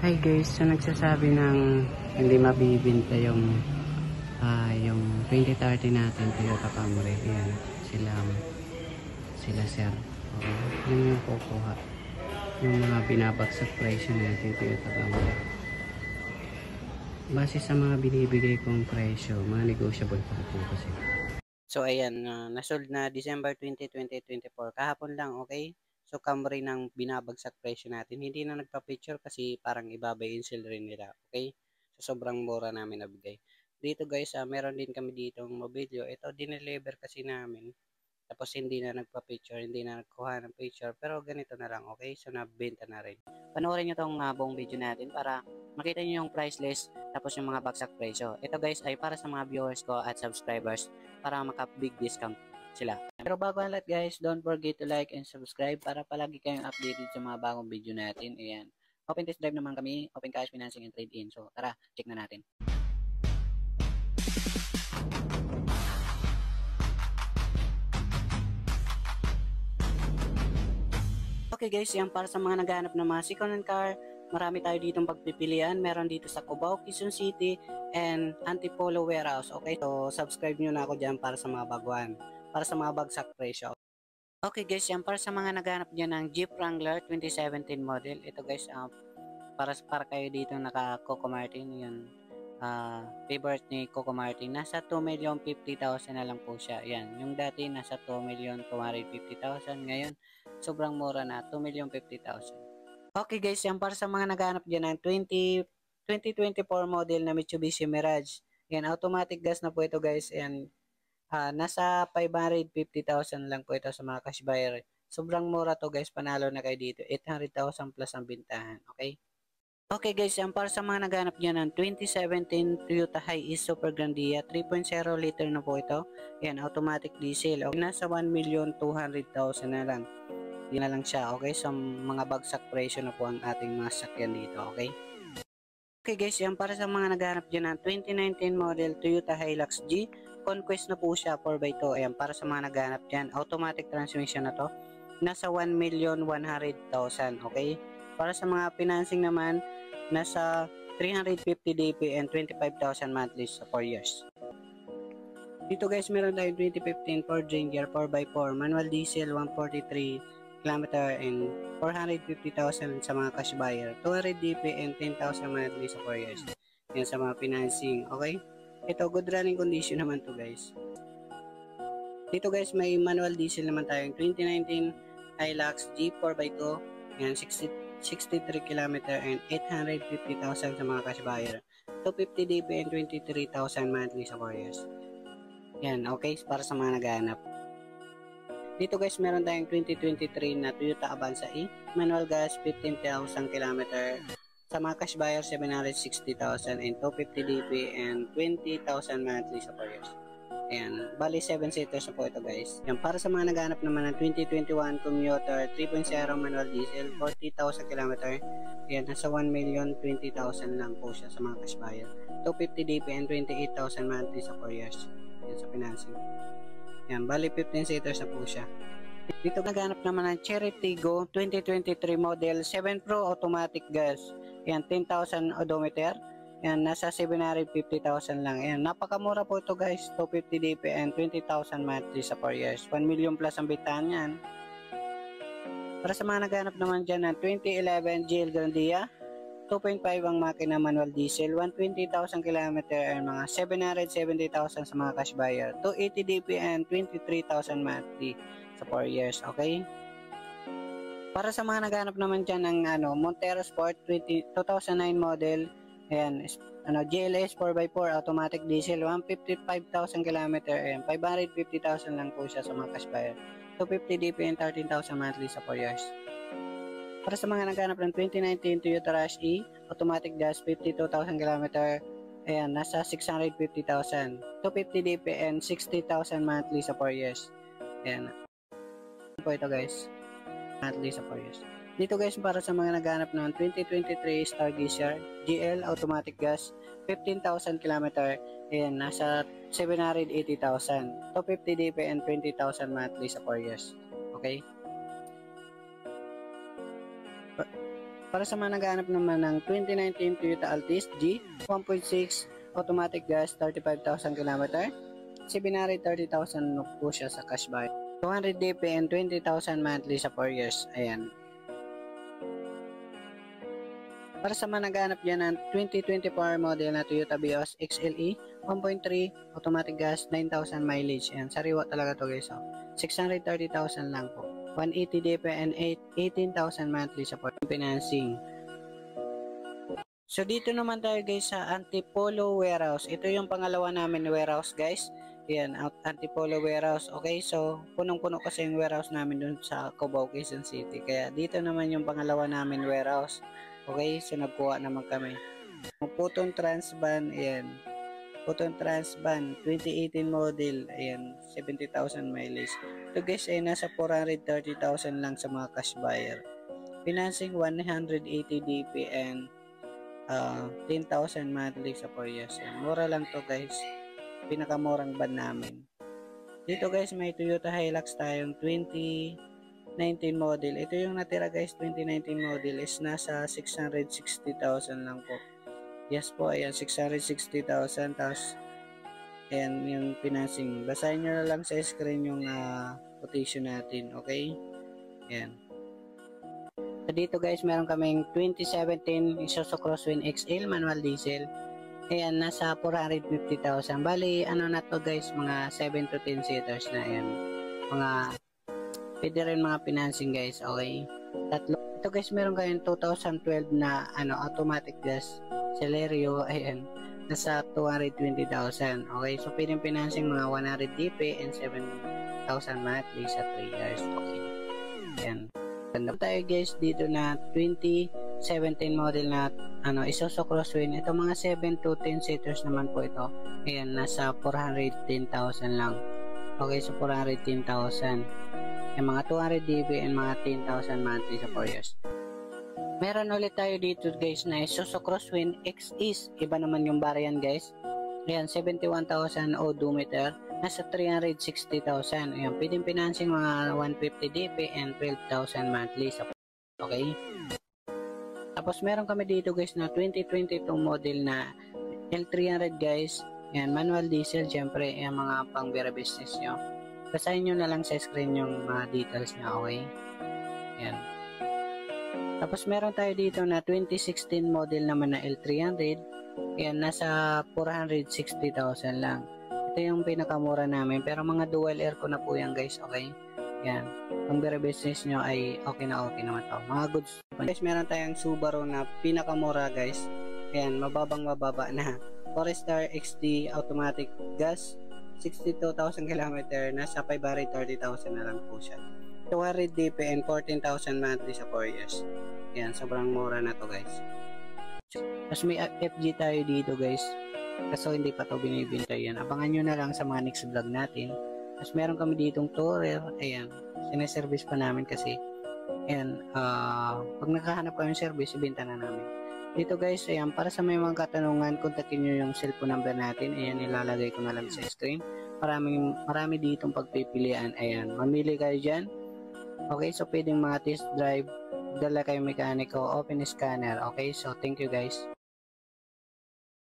Hi guys, so nagsasabi ng hindi mabibinta yung 2030 natin Toyota Camry. Ayan, sila sir. Oo, yun yung kukuha. Yung mga binabagsak presyo natin Toyota Camry. Base sa mga binibigay kong presyo, mga negotiable pa po kasi. So ayan, nasold na December 20, 2024. Kahapon lang, okay? So Camry ng binabagsak presyo natin. Hindi na nagpa-picture kasi parang ibabay sale rin nila, okay? So sobrang mura namin nabigay. Dito guys, meron din kami ditong mobilyo. Ito dineliver kasi namin. Tapos hindi na nagpa-picture, hindi na nagkuha ng picture. Pero ganito na lang, okay? So nabenta na rin. Panoorin nyo tong buong video natin para makita nyo yung price list tapos yung mga bagsak presyo. Ito guys ay para sa mga viewers ko at subscribers para maka-big discount sila. Pero bago ang lahat guys, don't forget to like and subscribe para palagi kayong updated sa mga bagong video natin. Ayan. Open test drive naman kami, open cash financing and trade-in. So tara, check na natin. Okay guys, yan para sa mga naghahanap ng mga second-hand car. Marami tayo ditong pagpipilian. Meron dito sa Cubao, Quezon City, and Antipolo Warehouse. Okay, so subscribe nyo na ako dyan para sa mga baguhan. Para sa mga bagsak presyo. Okay guys, yan para sa mga naghahanap dyan ng Jeep Wrangler 2017 model. Ito guys, para kayo dito naka Coco Martin. Yun, favorite ni Coco Martin. Nasa 2,050,000 na lang po siya. Yan, yung dati nasa 2,250,000. Ngayon, sobrang mura na, 2,050,000. Okay guys, yan para sa mga naghahanap dyan ng 2024 model na Mitsubishi Mirage. Yan, automatic gas na po ito guys. Yan, nasa 550,000 lang po ito sa mga cash buyer. Sobrang mura to guys, panalo na kayo dito. 800,000 plus ang bintahan, okay? Okay guys, yan para sa mga naghanap dyan ng 2017 Toyota Hiace Super Grandia 3.0 liter na po ito. Yan, automatic diesel. Okay, nasa 1,200,000 na lang. Yan na lang siya, okay? So, mga bagsak presyo na po ang ating mga sakyan dito, okay? Okay guys, yan para sa mga naghanap dyan ng 2019 model Toyota Hilux G. Conquest na po siya, 4x2. Ayan, para sa mga naghanap dyan, automatic transmission na to. Nasa 1,100,000, okay? Para sa mga financing naman, nasa 350 DP and 25,000 monthly sa 4 years. Dito guys, meron tayong 2015 Ford Ranger 4x4, manual diesel 143 km and 450,000 sa mga cash buyer, 200 DP and 10,000 monthly sa 4 years. Yan sa mga financing, okay? Ito, good running condition naman to guys. Dito guys, may manual diesel naman tayong 2019 Hilux G 4x2, yan 63 km and 850,000 sa mga cash buyer, 250 DP and 23,000 monthly sa 4 years. Yan, okay, para sa mga naghahanap. Dito guys, meron tayong 2023 na Toyota Avanza E, manual gas 15,000 km, sa mga cash buyer 760,000 and 250 DP and 20,000 monthly sa 4 years. Ayan, bali 7 seaters na po ito guys. Yan, para sa mga naghahanap naman ng 2021 Commuter 3.0 manual diesel 40,000 km. Ayan, nasa 1,020,000 lang po siya sa mga cash buyer, 250 DP and 28,000 monthly sa 4 years. Yan sa financing. Yan, bali 15 seaters na po siya. Dito naghanap naman ng Cherry Tiggo 2023 model 7 Pro automatic gas. Yan, 10,000 odometer. Yan, nasa 750,000 lang. Yan, napakamura po ito guys. 250 DP and 20,000 monthly sa 4 years. 1 million plus ang bitahan yan. Para sa mga naghanap naman dyan ng 2011 GL Grandia 2.5 ang makina manual diesel, 120,000 km and mga 770,000 sa mga cash buyer, 280 DP and 23,000 monthly sa 4 years, okay? Para sa mga naghanap naman dyan ng Montero Sport 2009 model, ayan, GLS 4x4 automatic diesel, 155,000 km and 550,000 lang po siya sa mga cash buyer, 250 DP and 13,000 monthly sa 4 years. Para sa mga naghanap ng 2019 Toyota Rush E, automatic gas 52,000 km, ayan, nasa 650,000, 250 DP and 60,000 monthly sa 4 years. Ayan po ito guys, monthly sa 4 years. Dito guys, para sa mga naghanap ng 2023 Stargazer GL automatic gas 15,000 km, ayan, nasa 780,000, 250 DP and 20,000 monthly sa 4 years. Okay? Para sa mga naghahanap naman ng 2019 Toyota Altis G 1.6 automatic gas 35,000 km, si binari 30,000 po siya sa cash buy. 200 DP and 20,000 monthly sa 4 years. Ayan. Para sa mga naghahanap dyan ng 2024 model na Toyota Vios XLE 1.3 automatic gas 9,000 mileage. Ayan, sariwa talaga to guys. 630,000 lang po. 180 DP and 18,000 monthly sa financing. So dito naman tayo guys sa Antipolo Warehouse. Ito yung pangalawa namin warehouse guys. Ayan, Antipolo Warehouse. Okay, so punong-puno kasi yung warehouse namin dun sa Cubao, Quezon City. Kaya dito naman yung pangalawa namin warehouse. Okay, so nagkuha naman kami. Puton Transban, ayan. Puton Transban, 2018 model, ayan, 70,000 mileage. Ito guys ay nasa 430,000 lang sa mga cash buyer. Financing 180 DP and 10,000 monthly sa 4 years. Ayan, mura lang to guys. Pinakamurang van namin. Dito guys may Toyota Hilux tayong 2019 model. Ito yung natira guys, 2019 model is nasa 660,000 lang po. Yes po, ayan, 660,000. Tapos, ayan, yung financing. Basahin nyo na lang sa screen yung quotation natin, okay? Ayan. So, dito guys, meron kaming 2017 Isuzu Crosswind XL manual diesel. Ayan, nasa 450,000. Bali, ano na to guys, mga 7 to 10 seaters na, ayan. Pwede rin mga financing guys, okay? Tatlo. Ito guys, meron kayong 2012 na automatic gas Celerio, ayan, nasa 220,000. Okay, so pwedeng financing mga 100 DP and 7,000 monthly sa 3 years. Okay, ayan. Ganda tayo guys dito na 2017 model na Isuzu Crosswind. Ito mga 7 to 10 seaters naman po ito. Ayan, nasa 410,000 lang. Okay, so 410,000. Yung mga 200 DB and mga 10,000 monthly sa 4 years. Meron ulit tayo dito guys na Isuzu Crosswind XS. Iba naman yung variant guys. Ayan, 71,000 odometer. Nasa 360,000. Ayan, pwedeng financing mga 150 DP and 12,000 monthly sa okay. Tapos meron kami dito guys na 2022 model na L300 guys. Ayan, manual diesel. Siyempre, ayan, mga pang beer business nyo. Basahin nyo na lang sa screen yung mga details niya, okay? Ayan. Tapos meron tayo dito na 2016 model naman na L300. Ayan, nasa 460,000 lang. Ito yung pinakamura namin. Pero mga dual air ko na po yan guys, okay? Ayan. Ang beer business nyo ay okay na okay naman to. Mga goods. Guys, meron tayong Subaru na pinakamura guys. Ayan, mababa na. Forester XT automatic gas. 62,000 km, nasa 530,000 na lang po siya. 200 DP and 14,000 monthly sa 4 years. Yan, sobrang mura na to guys. Tapos may FG tayo dito guys. Kaso hindi pa to binibinta yan. Abangan nyo na lang sa mga next vlog natin. Tapos meron kami ditong Tourer. Ayan, sineservice pa namin kasi. Ayan, pag nakahanap kami ng service, ibenta na namin. Dito guys, ayan, para sa may mga katanungan, kontakin nyo yung cellphone number natin. Ayan, ilalagay ko na lang sa screen. Marami ditong pagpipilian. Ayan, mamili kayo dyan. Okay, so pwedeng mga test drive, dala kayo mekaniko, open scanner. Okay, so thank you guys.